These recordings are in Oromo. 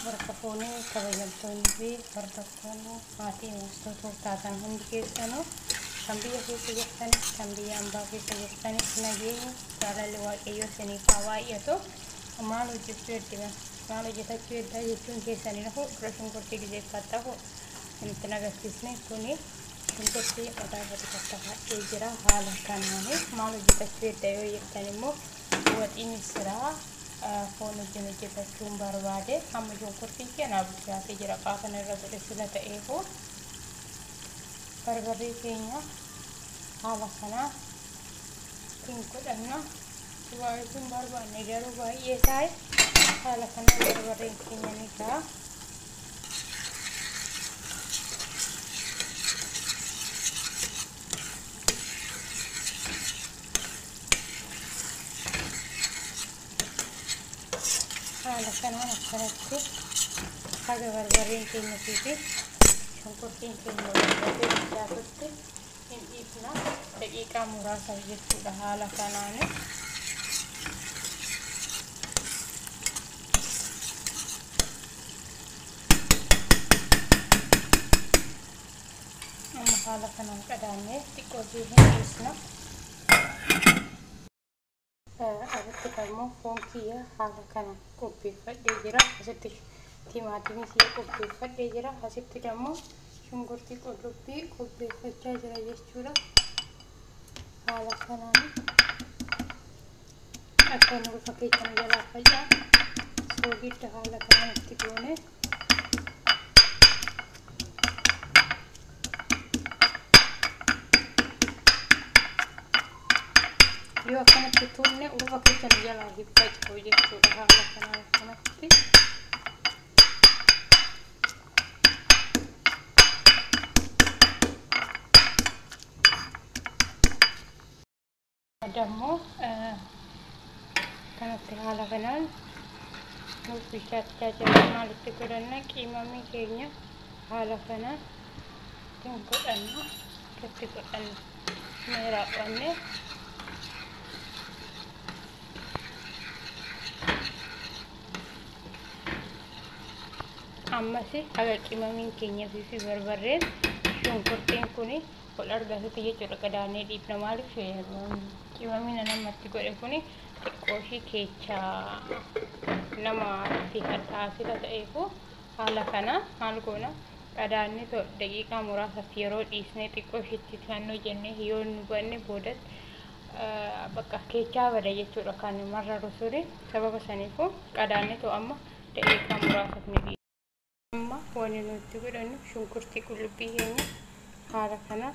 warqafoonni kabajamtoonni hordoftoonni maatii ministoota taatan hundi keessanuu kan biyya keessa jirtanis kan biyya ambaa keessa jirtanis nageenya jaalalli waaqayyoo isiniif haa baay'atu. Maal hojjechuu eddina maal hojjetachuu eddaa jechuun keessanii nafu dura shunkurtii gizeeffattafu itti nagarsiisne kuni shunkurtii mataa gadi kattafadhee jira. Haala kanaanii maal hojjetachuu edda yoo jettan immoo waxii misiraa foon wajjin hojjetachuun barbaade amma shunkurtiin keenyaa bilchaatee jira. Qaafana irra godhe sila ta'eefu barbarree keenya haala kanaa ittiin godhanna. Baay'een barbaanne garuu baay'ee taa'e haala kanaa barbarreen keenya ni ta'a. Haala kanaan akkanatti haga barbarreen keenya fi shunkurtiin keenya walitti bilchaatutti hin dhiifna daqiiqaa muraasa jechuudha. Haala kanaan amma haala kanaan qadaannee xiqqoo hin dhiisna. Asitti immoo foon kiyya haala kana qopheeffadhee jira. Asitti timaatimii kiyya qopheeffadhee jira. Asitti immoo shunkurtii qullubbii qopheeffachaa jira jechuudha. Haala kanaan akka inni gosa keenya jalaa facaa soogidda haala kanaan itti goone yoo akkanatti tuunne urufa keenya jalaa faca'u jechuudha. Haala kanaan akkanatti adammoo kanatti haala kanaan nuuf bishaachaa jira. Maalitti godhanna qiimamii keenya haala kanaan ittiin godhanna itti godhanna meeraadhaanne ammasi haga qiimamiin keenya fi barbarreen shunkurtiin kuni ol argatutti jechuudha. Qadaannee dhiibna maaliif qiimamiin namatti godhe kuni xiqqooshii keechaa namatti hadhaasila ta'eefu haala kana maal goona qadaannee daqiiqaa muraasatti yeroo dhiisnee xiqqooshiitti naannoo jennee yoo nu banne boodatti bakka keechaa bada jechuudha. Kan marraru suri sababa saniifu qadaannee amma daqiiqaa muraasatti ni amma waan nuti godhannu shunkurtii qullubbii keenya haala kana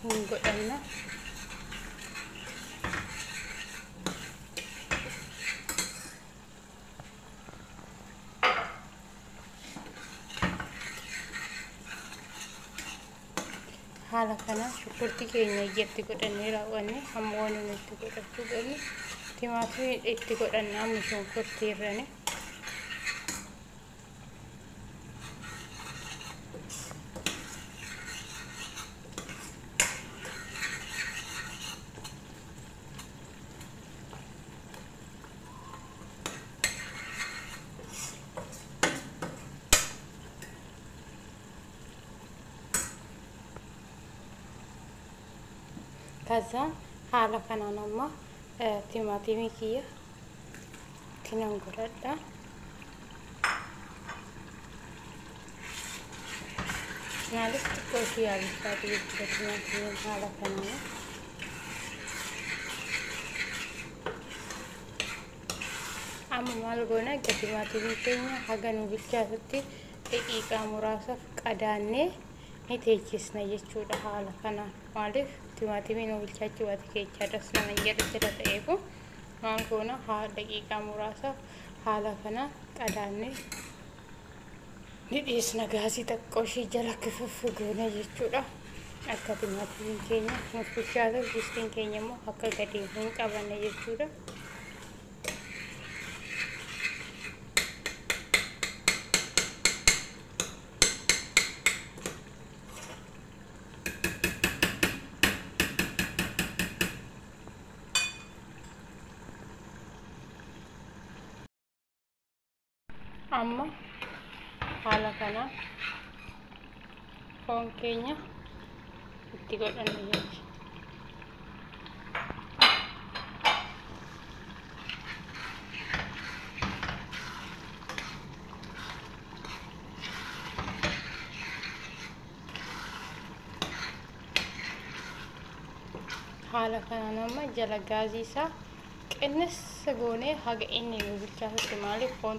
hin godhanna. Haala kana shunkurtii keenya iyyatti godhannee raawwanne amma waan nuti godhachuu qabnu timaatimii itti godhanna. Amma shunkurtii irrani kaza haala kanaan amma timaatimii kiyya kinan godhadha. Maaliif xiqqoo ishee yaabbisaati jechuudha. Timaatimiin haala kanaan amma maal goona timaatimii keenya haga nu bilchaatutti daqiiqaa muraasaaf qadaannee ni teechisna jechuudha. Haala kanaan maaliif timaatimii nu bilchaachuu waati keechaa dasna nan jedhu sila ta'eefu maal goona daqiiqaa muraasaaf haala kanaan qadaannee ni dhiisna. Gaasii xiqqoo ishee jala kififfi goona jechuudha. Akka timaatimiin keenya nuuf bilchaatuuf distiin keenya immoo akka gadi hin qabanne jechuudha. amma haala kana foon keenya itti godhanna jechuudha. haala kana nama jala gaazii isaa qinnis goonee haga inni nu bilchaatutti maaliif foon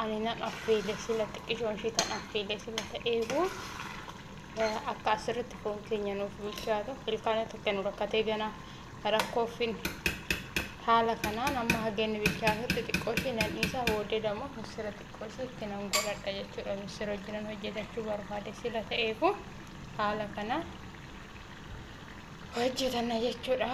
ani nan affeele sila xiqqishoon ishii tan affeele sila ta'eefu akka asirratti foon keenya nuuf bilchaatu ilkaan tokko nu rakkatee ganaa rakkoofin haala kanaan amma haga inni bilchaatutti xiqqoo ishee nan dhiisa booddee dammoo misira xiqqoo ishee itti nan godhadha jechuudha. Misira wajjinan hojjetachuu barbaade sila ta'eefu haala kanaan hojjetanna jechuudha.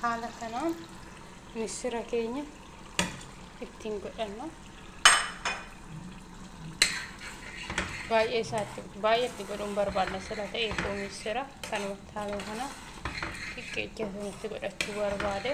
haala kanaan misira keenya ittiin godhanna. baay'eetti godhuun barbaadna sila ta'eefu misira kanuma taa'u kana xiqqeejjatuutti godhachuu barbaade.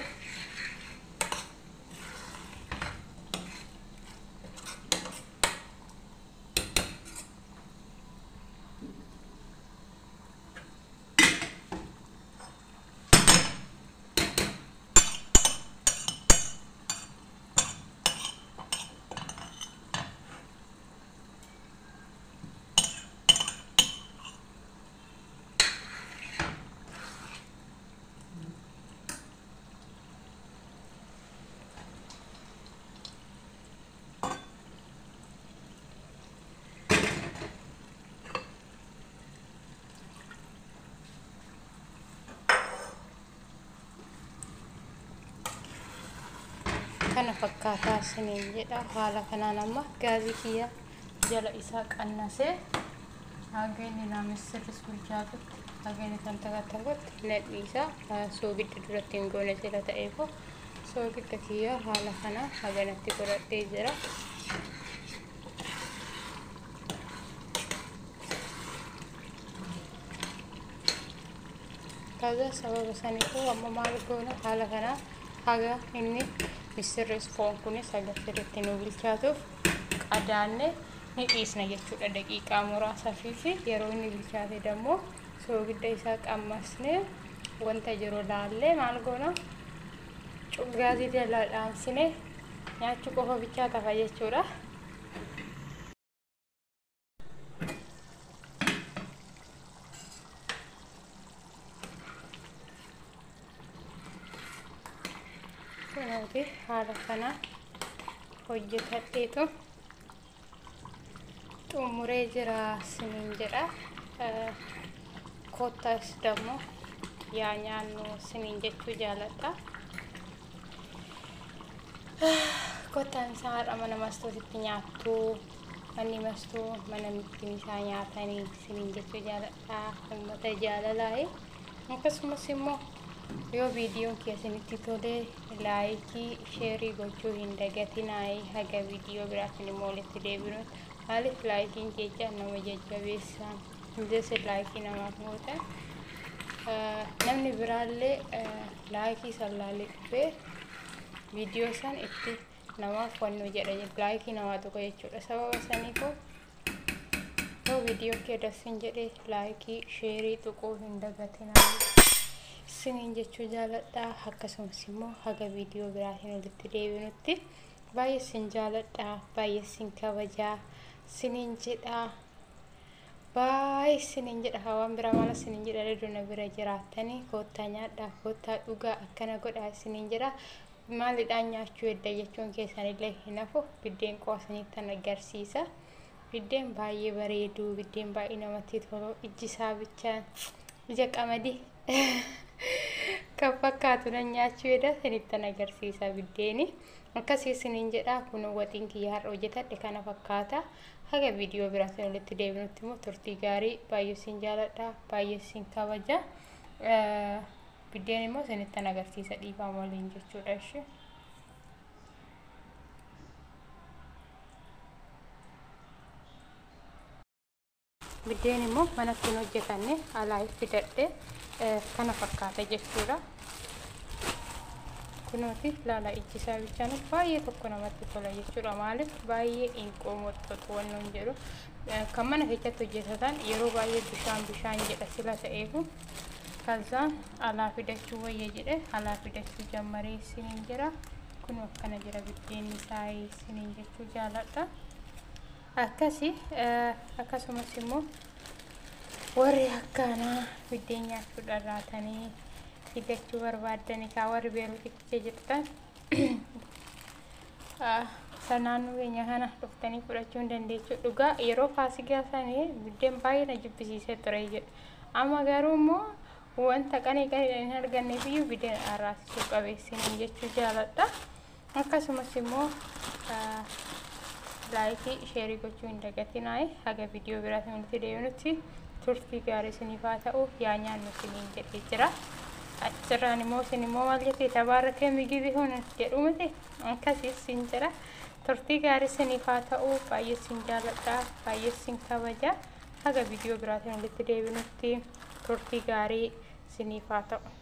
kana fakkaataa isiniin jedha. haala kanaan amma gaazii kiyya jala isaa qannasee haga inni misirris bilchaatutti haga inni kan takattakatti nan dhiisa. soogidda duratti hin goone sila ta'eefu soogidda kiyya haala kana haganatti godhadhee jira. kaza sababa saniifu amma maal goona haala kana haga inni misirris foon kunis haga sirriitti nu bilchaatuuf qadaanne ni dhiisna jechuudha daqiiqaa muraasaa fi yeroo inni bilchaate dammoo soogidda isaa qammasne wanta jiru laallee maal goona gaazii jala dhaamsine nyaachuu qofa bilchaata jechuudha. haala kana hojjetadheetu xumuree jira isiniin jedha. kottas dammoo yaa nyaannu isiniin jechuu jaaladha. kottaan isaa har'a mana mastootitti nyaattu manni mastuu mana mittiin isaa nyaatanii isiniin jechuu jaaladha. uummata jaalalaayi akkasumas immoo yoo viidiyoon keessanitti tole laayikii sheerii gochuu hin dagatinaa. haga viidiyoo biraatiin immoo walitti deebinu. maaliif laayikiin keessa nama jajjabeessa hundee laayikii namaaf goota. namni biraallee laayikii sallaalee dhufee viidiyoo san itti namaaf wannu jedha laayikii namaa tokko jechuudha. sababa saniifu yoo viidiyoo kee dassin jedhee laayikii sheerii tuquu hin dagatinaa isiniin jechuu jaaladha. akkasumas immoo haga viidiyoo biraatiin walitti deebinutti baay'ee isin jaaladha, baay'ee isin kabajaa isiniin jedha. baay'ee isiniin jedha. waan biraa maal isiniin jedha leedona bira jiraatanii koottaa nyaadhaa koottaa dhugaa akkana godhaa isiniin jedha. maalidhaan nyaachuu edda jechuun keessanillee hin hafu. biddeen qoosaniittan agarsiisa. biddeen baay'ee bareedu, biddeen baay'ee namatti tolu, iji isaa bichaan ija qamadii Kan fakkaatu nan nyaachuu jedha sanittan agarsiisa biddeeni. Akkasii isiniin jedha kun waxiin kiyya har'a hojjetadhe kana fakkaata. Haga viidiyoo biraatiin walitti deebinutti immoo turtii gaarii baay'ee isin jaaladha baay'ee isin kabaja. Biddeen immoo sanittan agarsiisa dhiifama waliin jechuudha ishee. Biddeen immoo manatti hin hojjetanne alaa fidadhe kana fakkaata jechuudha. Kunooti laala ijjisaa bichaan baay'ee tokko namatti tola jechuudha. Maaliif baay'ee inqoo moxxoxu wannoon jedhu kan mana keessatti hojjetatan yeroo baay'ee bishaan jedha sila ta'eefu kansaan alaa fidachuu wayya jedhe alaa fidachuu jammaree isiniin jira. Kun akkana jira biddeen isaa isiniin jechuu jaaladha. Akkasumas immoo warri akkanaa biddeen nyaachuudhaan raatanii fidachuu barbaadanii kaa warri beeruuticha jirtan naannoo keenya kana dhuftanii fudhachuu hin dandeessu. Dhugaa yeroo faasigaa sanii biddeen baay'ee na jibbisiisee ture jedhu. Amma garuu immoo wanta qanii hin arganneef iyyuu biddeen arraasisuu qabeessiniin jechuu jaaladha. Akkasumas immoo laayikii sheerii gochuu hin dagatinaa. Haga viidiyoo biraatiin walitti deebinutti turtii gaarii isiniif haa ta'u. Yaa nyaannu isiniin jedhee jira. Achirraan immoo isin immoo maal jettee tabaarrakee migibii huna jedhu miti akkasii isin jira. Turtii gaarii isiniif haa ta'u. Baay'ee isin jaaladha baay'ee isin kabaja. Haga viidiyoo biraatiin walitti deebinutti turtii gaarii isiniif haa ta'u.